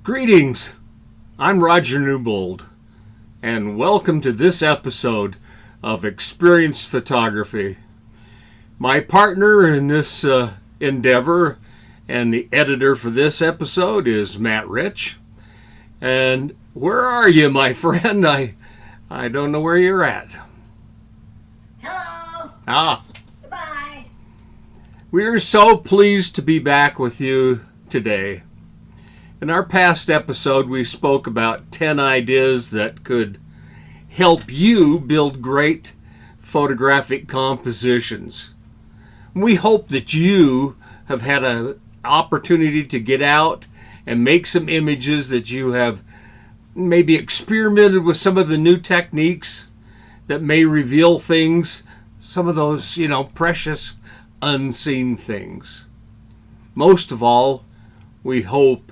Greetings, I'm Rodger Newbold, and welcome to this episode of Experienced Photography. My partner in this endeavor and the editor for this episode is Matt Rich. And where are you, my friend? I don't know where you're at. Hello. Goodbye. We are so pleased to be back with you today. In our past episode, we spoke about 10 ideas that could help you build great photographic compositions. We hope that you have had an opportunity to get out and make some images, that you have maybe experimented with some of the new techniques that may reveal things, some of those, precious unseen things. Most of all, we hope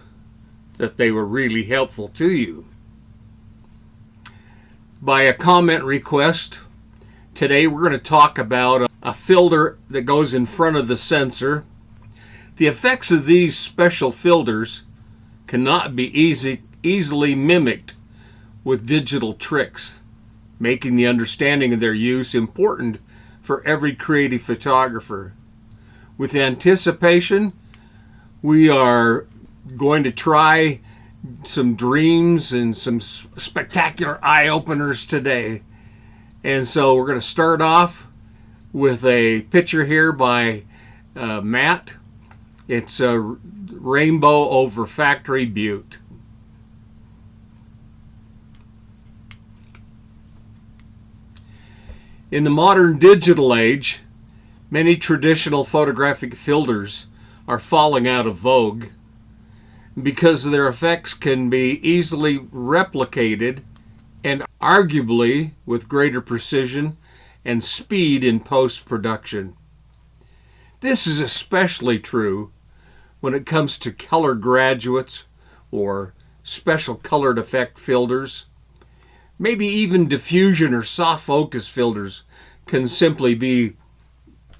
that they were really helpful to you. By a comment request, today we're going to talk about a filter that goes in front of the sensor. The effects of these special filters cannot be easily mimicked with digital tricks, making the understanding of their use important for every creative photographer. With anticipation, we are going to try some dreams and some spectacular eye-openers today. And so we're going to start off with a picture here by Matt. It's a rainbow over Factory Butte. In the modern digital age, many traditional photographic filters are falling out of vogue because their effects can be easily replicated and arguably with greater precision and speed in post-production. This is especially true when it comes to color graduates or special colored effect filters. Maybe even diffusion or soft focus filters can simply be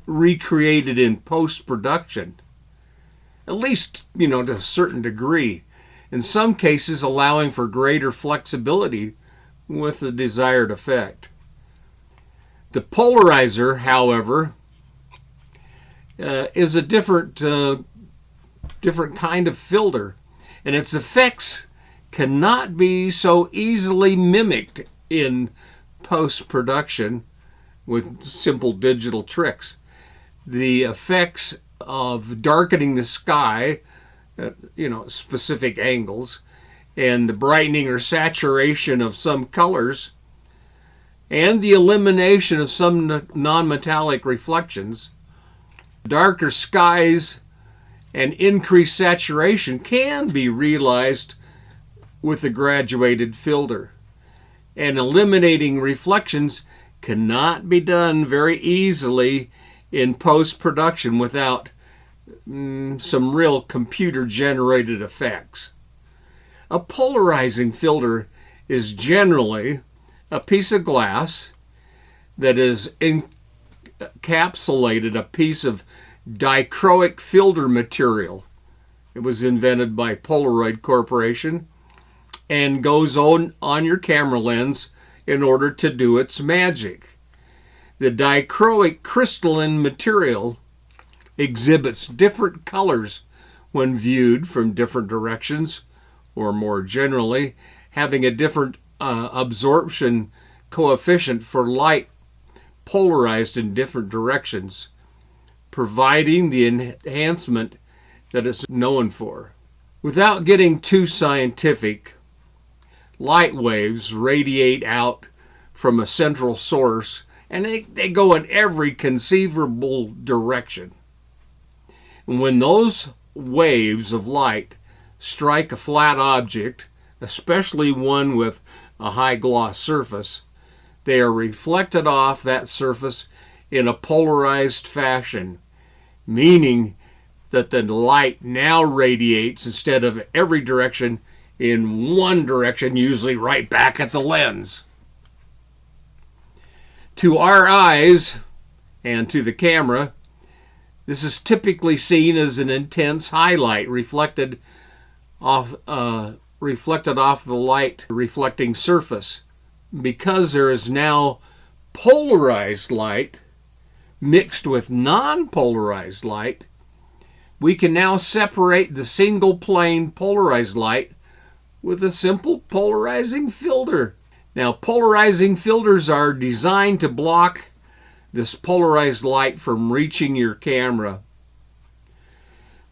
recreated in post-production. At least, to a certain degree. In some cases, allowing for greater flexibility with the desired effect. The Polarizer, however, is a different kind of filter, and its effects cannot be so easily mimicked in post-production with simple digital tricks. The effects of darkening the sky at specific angles, and the brightening or saturation of some colors, and the elimination of some non-metallic reflections, darker skies and increased saturation can be realized with a graduated filter. And eliminating reflections cannot be done very easily in post-production without some real computer-generated effects. A polarizing filter is generally a piece of glass that is encapsulated a piece of dichroic filter material. It was invented by Polaroid Corporation and goes on your camera lens in order to do its magic. The dichroic crystalline material exhibits different colors when viewed from different directions, or more generally, having a different absorption coefficient for light polarized in different directions, providing the enhancement that it's known for. Without getting too scientific, light waves radiate out from a central source, and they go in every conceivable direction. And when those waves of light strike a flat object, especially one with a high gloss surface, they are reflected off that surface in a polarized fashion, meaning that the light now radiates instead of every direction in one direction, usually right back at the lens. To our eyes and to the camera, this is typically seen as an intense highlight reflected reflected off the light reflecting surface. Because there is now polarized light mixed with non-polarized light, we can now separate the single plane polarized light with a simple polarizing filter. Now, polarizing filters are designed to block this polarized light from reaching your camera.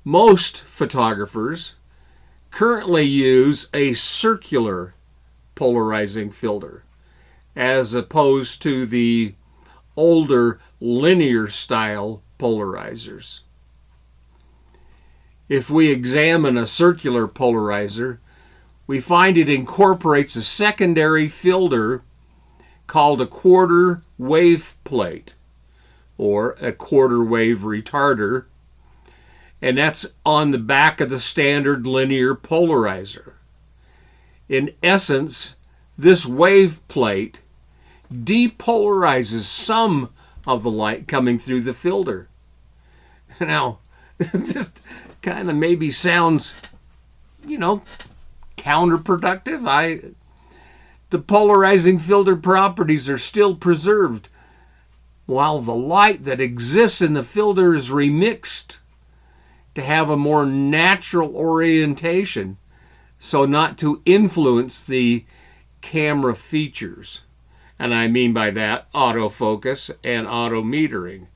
Most photographers currently use a circular polarizing filter as opposed to the older linear style polarizers. If we examine a circular polarizer, we find it incorporates a secondary filter called a quarter wave plate or a quarter wave retarder, and that's on the back of the standard linear polarizer. In essence, this wave plate depolarizes some of the light coming through the filter. Now, this kind of maybe sounds, counterproductive. The polarizing filter properties are still preserved, while the light that exists in the filter is remixed to have a more natural orientation, so not to influence the camera features. And I mean by that autofocus and auto metering.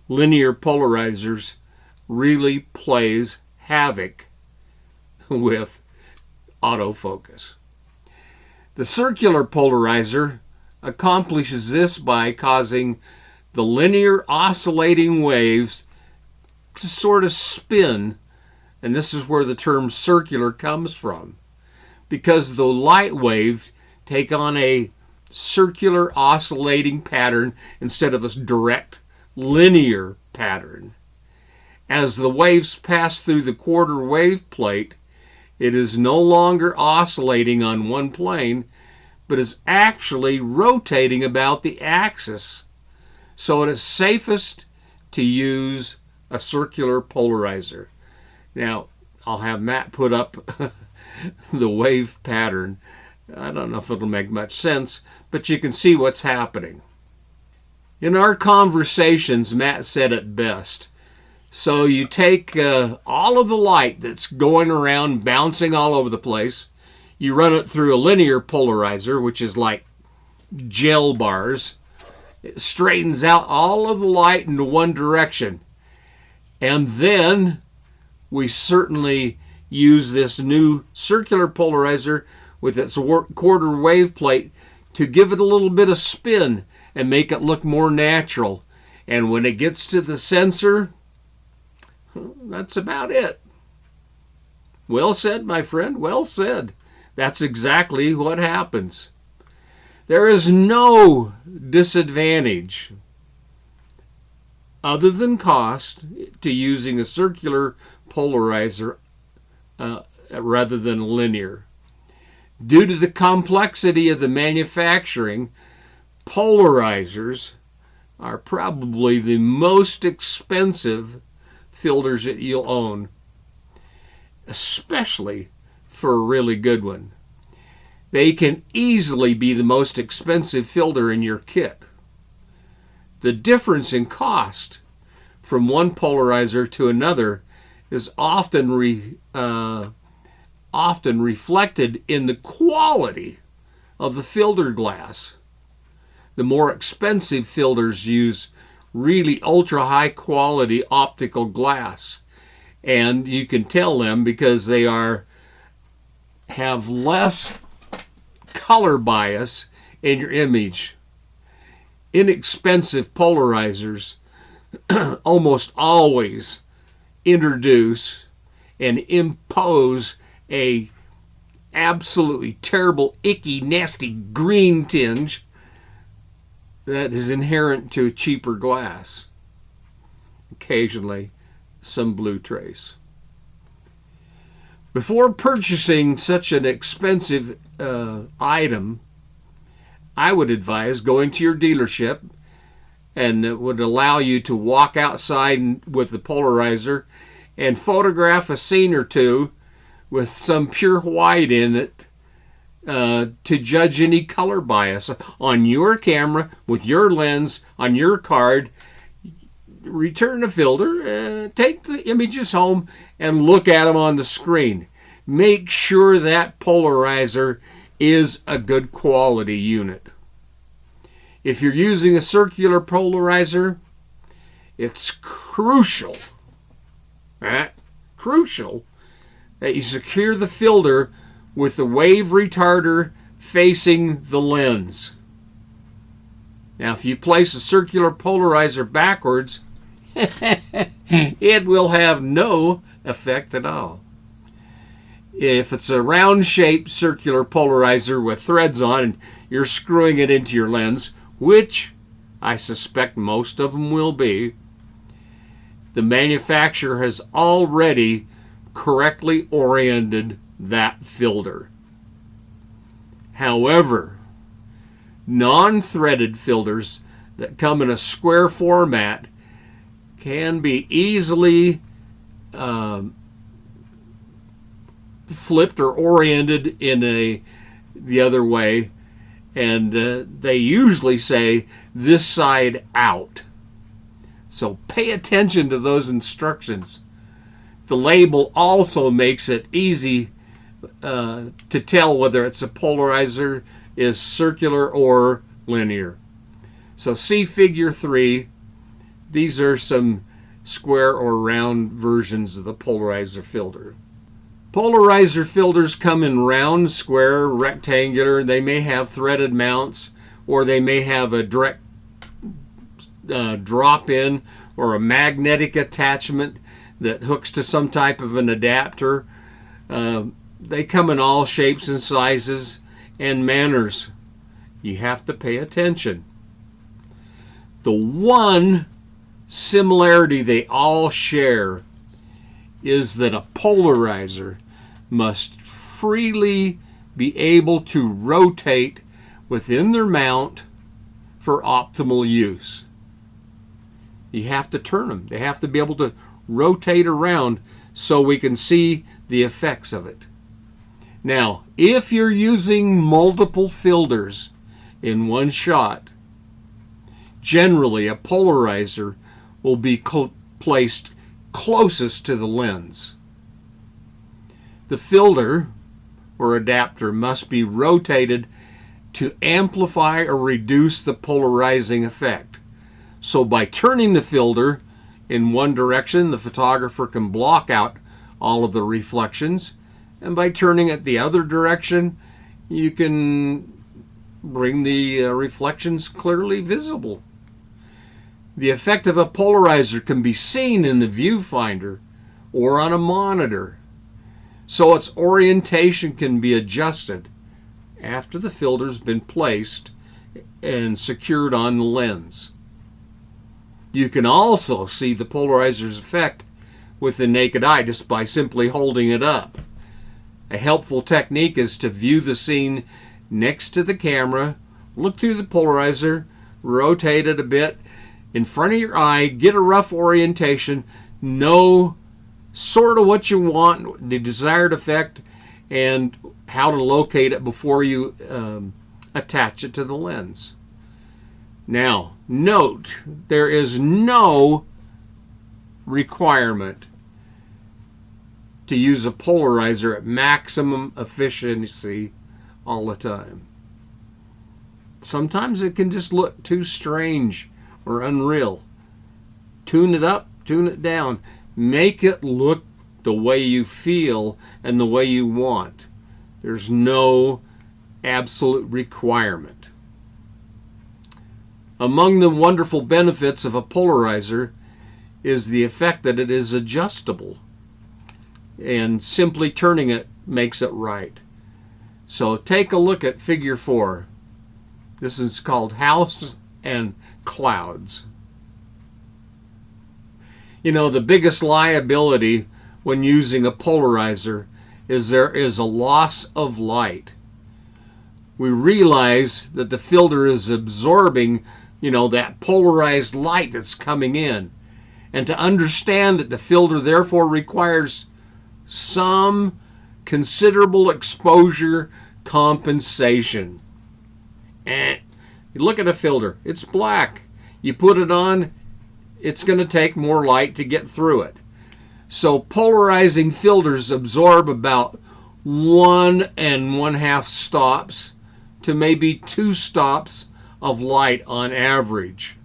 Linear polarizers really plays havoc with autofocus. The circular polarizer accomplishes this by causing the linear oscillating waves to sort of spin, and this is where the term circular comes from, because the light waves take on a circular oscillating pattern instead of a direct linear pattern. As the waves pass through the quarter wave plate, it is no longer oscillating on one plane, but is actually rotating about the axis. So it is safest to use a circular polarizer. Now, I'll have Matt put up the wave pattern. I don't know if it'll make much sense, but you can see what's happening. In our conversations, Matt said it best. So you take all of the light that's going around, bouncing all over the place, you run it through a linear polarizer, which is like gel bars. It straightens out all of the light into one direction. And then we certainly use this new circular polarizer with its quarter wave plate to give it a little bit of spin and make it look more natural. And when it gets to the sensor, that's about it. Well said, my friend, well said. That's exactly what happens. There is no disadvantage other than cost to using a circular polarizer rather than linear. Due to the complexity of the manufacturing, polarizers are probably the most expensive filters that you'll own, especially for a really good one. They can easily be the most expensive filter in your kit. The difference in cost from one polarizer to another is often reflected in the quality of the filter glass. The more expensive filters use really ultra high quality optical glass, and you can tell them because they have less color bias in your image. Inexpensive polarizers almost always introduce and impose a absolutely terrible, icky, nasty green tinge that is inherent to cheaper glass. Occasionally, some blue trace. Before purchasing such an expensive item, I would advise going to your dealership, and it would allow you to walk outside with the polarizer and photograph a scene or two with some pure white in it to judge any color bias on your camera with your lens on your card. Return the filter, take the images home and look at them on the screen. Make sure that polarizer is a good quality unit. If you're using a circular polarizer, it's crucial that you secure the filter with the wave retarder facing the lens. Now, if you place a circular polarizer backwards, it will have no effect at all. If it's a round-shaped circular polarizer with threads on and you're screwing it into your lens, which I suspect most of them will be, the manufacturer has already correctly oriented that filter. However, non-threaded filters that come in a square format can be easily flipped or oriented in the other way, and they usually say this side out. So pay attention to those instructions. The label also makes it easy to tell whether it's a polarizer is circular or linear. So see figure 3. These are some square or round versions of the polarizer filter. Polarizer filters come in round, square, rectangular. They may have threaded mounts, or they may have a direct drop-in or a magnetic attachment that hooks to some type of an adapter. They come in all shapes and sizes and manners. You have to pay attention. The one similarity they all share is that a polarizer must freely be able to rotate within their mount for optimal use. You have to turn them. They have to be able to rotate around so we can see the effects of it. Now, if you're using multiple filters in one shot, generally a polarizer will be placed closest to the lens. The filter or adapter must be rotated to amplify or reduce the polarizing effect. So by turning the filter in one direction, the photographer can block out all of the reflections, and by turning it the other direction, you can bring the reflections clearly visible. The effect of a polarizer can be seen in the viewfinder or on a monitor, so its orientation can be adjusted after the filter's been placed and secured on the lens. You can also see the polarizer's effect with the naked eye just by simply holding it up. A helpful technique is to view the scene next to the camera, look through the polarizer, rotate it a bit in front of your eye, get a rough orientation, know sort of what you want, the desired effect, and how to locate it before you attach it to the lens. Now, note, there is no requirement to use a polarizer at maximum efficiency all the time. Sometimes it can just look too strange or unreal. Tune it up, tune it down. Make it look the way you feel and the way you want. There's no absolute requirement. Among the wonderful benefits of a polarizer is the effect that it is adjustable, and simply turning it makes it right. So take a look at figure 4. This is called House and Clouds. You know, the biggest liability when using a polarizer is there is a loss of light. We realize that the filter is absorbing, that polarized light that's coming in. and to understand that the filter therefore requires some considerable exposure compensation. You look at a filter, it's black. You put it on, it's going to take more light to get through it. So polarizing filters absorb about 1 1/2 stops to maybe 2 stops of light on average.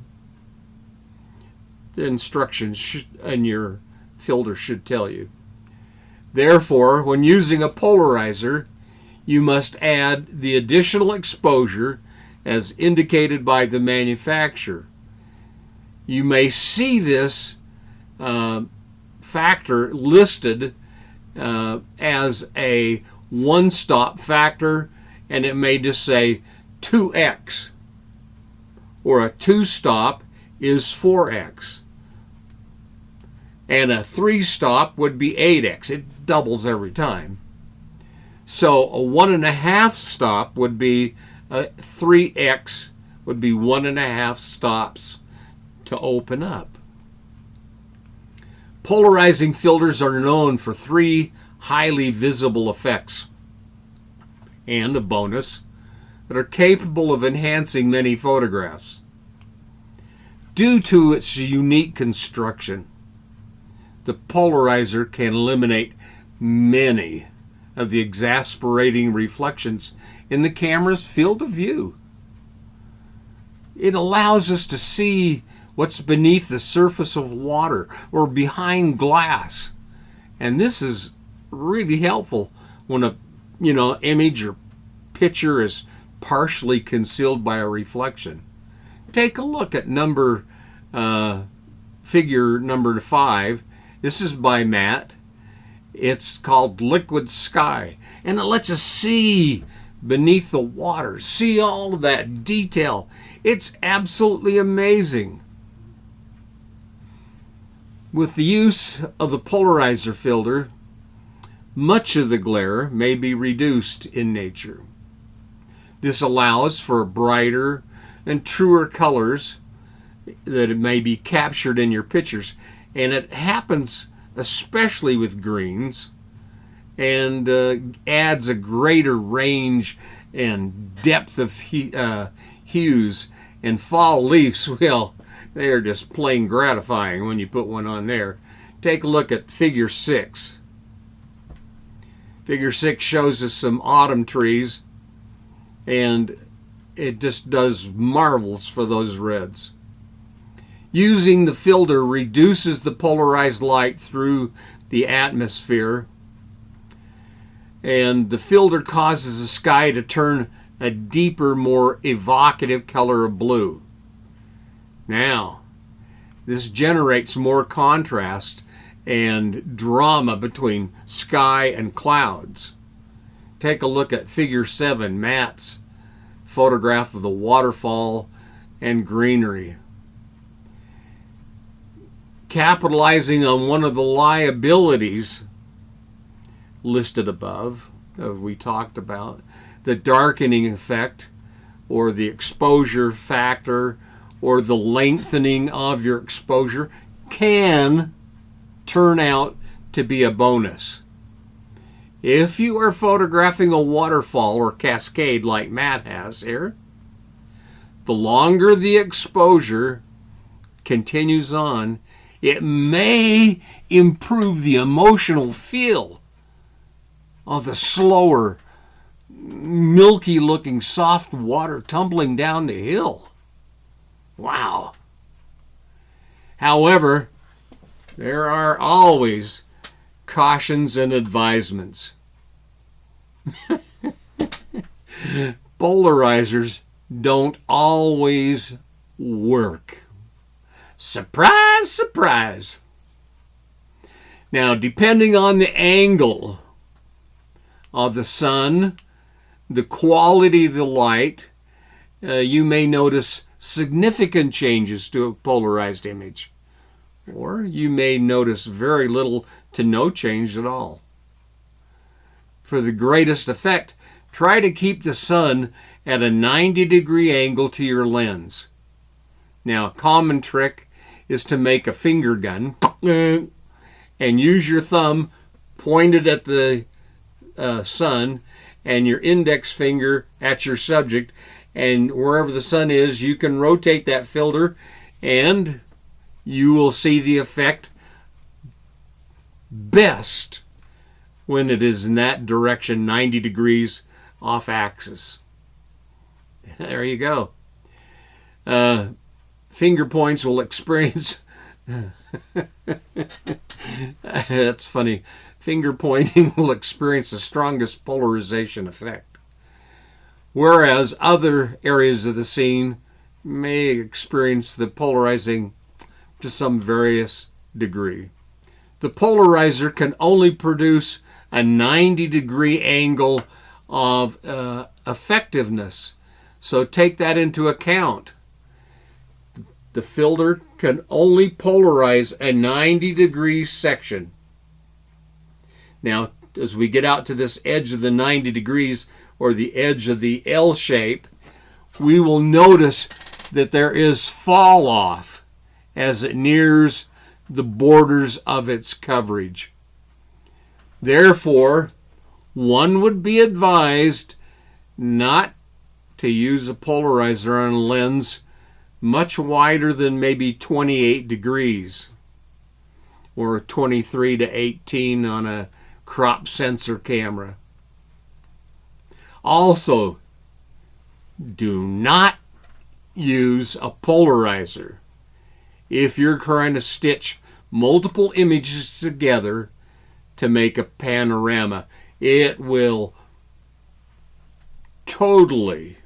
The instructions in your filter should tell you. Therefore, when using a polarizer, you must add the additional exposure as indicated by the manufacturer. You may see this factor listed as a 1-stop factor, and it may just say 2x, or a 2-stop is 4x, and a 3-stop would be 8x. It doubles every time. So a 1.5 stop would be 3x, would be 1.5 stops to open up. Polarizing filters are known for 3 highly visible effects, and a bonus, that are capable of enhancing many photographs. Due to its unique construction, the polarizer can eliminate many of the exasperating reflections in the camera's field of view. It allows us to see what's beneath the surface of water or behind glass. And this is really helpful when a image or picture is partially concealed by a reflection. Take a look at figure number 5. This is by Matt. It's called Liquid Sky, and it lets us see beneath the water, see all of that detail. It's absolutely amazing. With the use of the polarizer filter, much of the glare may be reduced in nature. This allows for brighter and truer colors that it may be captured in your pictures, and it happens especially with greens, and adds a greater range and depth of hues. And fall leaves, well, they are just plain gratifying when you put one on there. Take a look at figure 6. Figure 6 shows us some autumn trees, and it just does marvels for those reds. Using the filter reduces the polarized light through the atmosphere, and the filter causes the sky to turn a deeper, more evocative color of blue. Now, this generates more contrast and drama between sky and clouds. Take a look at figure 7, Matt's photograph of the waterfall and greenery. Capitalizing on one of the liabilities listed above, we talked about, the darkening effect, or the exposure factor, or the lengthening of your exposure, can turn out to be a bonus. If you are photographing a waterfall or cascade like Matt has here, the longer the exposure continues on, it may improve the emotional feel of the slower, milky-looking soft water tumbling down the hill. Wow. However, there are always cautions and advisements. Polarizers don't always work. Surprise, surprise. Now, depending on the angle of the sun, the quality of the light, you may notice significant changes to a polarized image, or you may notice very little to no change at all. For the greatest effect, try to keep the sun at a 90-degree angle to your lens. Now, a common trick is to make a finger gun and use your thumb pointed at the sun and your index finger at your subject, and wherever the sun is, you can rotate that filter and you will see the effect best when it is in that direction, 90 degrees off axis. There you go. Finger points will experience that's funny. Finger pointing will experience the strongest polarization effect, whereas other areas of the scene may experience the polarizing to some various degree. The polarizer can only produce a 90-degree angle of effectiveness, so take that into account. The filter can only polarize a 90-degree section. Now, as we get out to this edge of the 90 degrees, or the edge of the L shape, we will notice that there is fall off as it nears the borders of its coverage. Therefore, one would be advised not to use a polarizer on a lens much wider than maybe 28 degrees or 23 to 18 on a crop sensor camera. Also, do not use a polarizer if you're trying to stitch multiple images together to make a panorama. It will totally,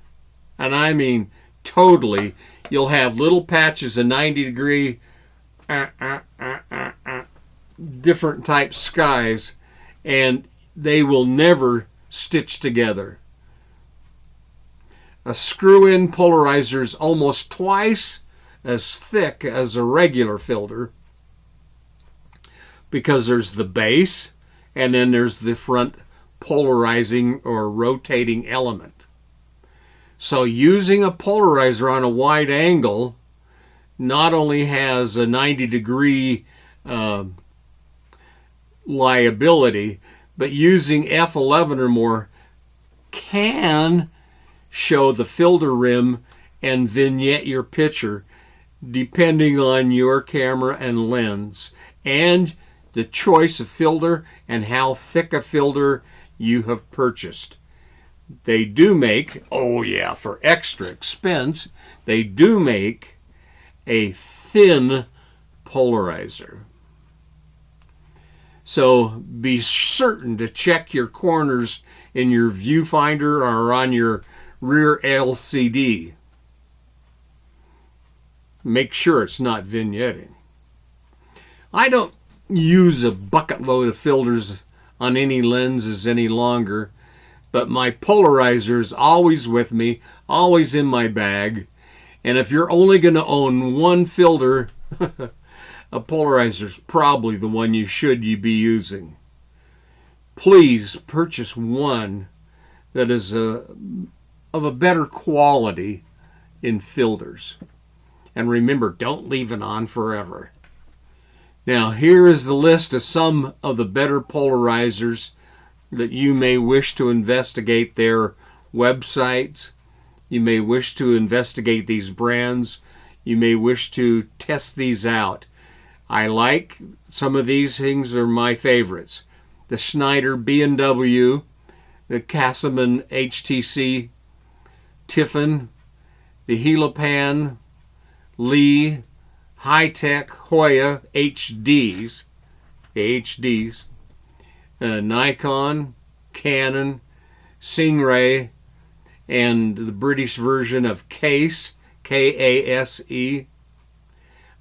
and I mean totally, you'll have little patches of 90-degree different type skies, and they will never stitch together. A screw-in polarizer is almost twice as thick as a regular filter because there's the base and then there's the front polarizing or rotating element. So using a polarizer on a wide angle not only has a 90-degree liability, but using f11 or more can show the filter rim and vignette your picture depending on your camera and lens and the choice of filter and how thick a filter you have purchased. They do make, oh yeah, for extra expense, they do make a thin polarizer. So be certain to check your corners in your viewfinder or on your rear LCD. Make sure it's not vignetting. I don't use a bucket load of filters on any lenses any longer, but my polarizer is always with me, always in my bag. And if you're only going to own one filter, a polarizer is probably the one you should be using. Please purchase one that is of a better quality in filters. And remember, don't leave it on forever. Now, here is the list of some of the better polarizers that you may wish to investigate their websites. You may wish to investigate these brands. You may wish to test these out. I like some of these things are my favorites. The Schneider B&W, the Cassaman HTC, Tiffin, the Helipan, Lee, High-Tech, Hoya, HDs, Nikon, Canon, Stingray, and the British version of Case, K-A-S-E.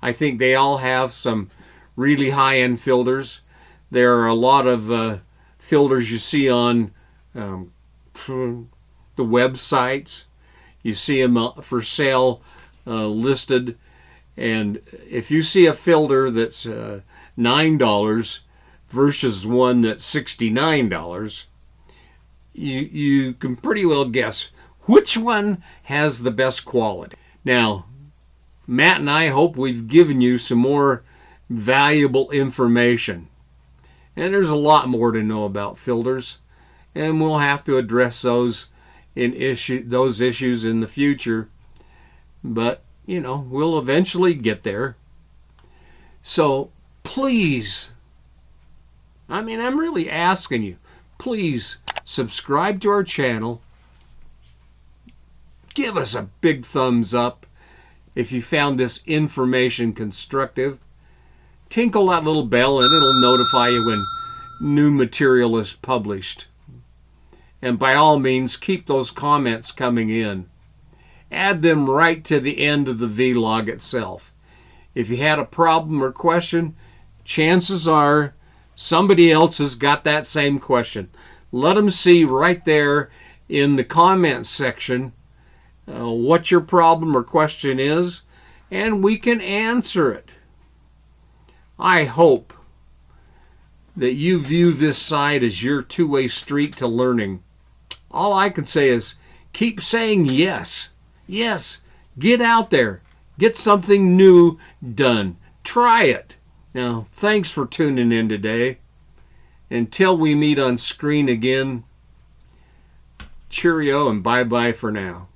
I think they all have some really high-end filters. There are a lot of filters you see on the websites. You see them for sale listed. And if you see a filter that's $9 versus one that's $69, you can pretty well guess which one has the best quality. Now, Matt and I hope we've given you some more valuable information. And there's a lot more to know about filters, and we'll have to address those issues in the future. But, we'll eventually get there. So, please, I'm really asking you, please subscribe to our channel. Give us a big thumbs up if you found this information constructive. Tinkle that little bell and it'll notify you when new material is published. And by all means, keep those comments coming in. Add them right to the end of the vlog itself. If you had a problem or question, chances are somebody else has got that same question. Let them see right there in the comments section what your problem or question is, and we can answer it. I hope that you view this site as your two-way street to learning. All I can say is keep saying yes. Yes, get out there. Get something new done. Try it. Now, thanks for tuning in today. Until we meet on screen again, cheerio and bye-bye for now.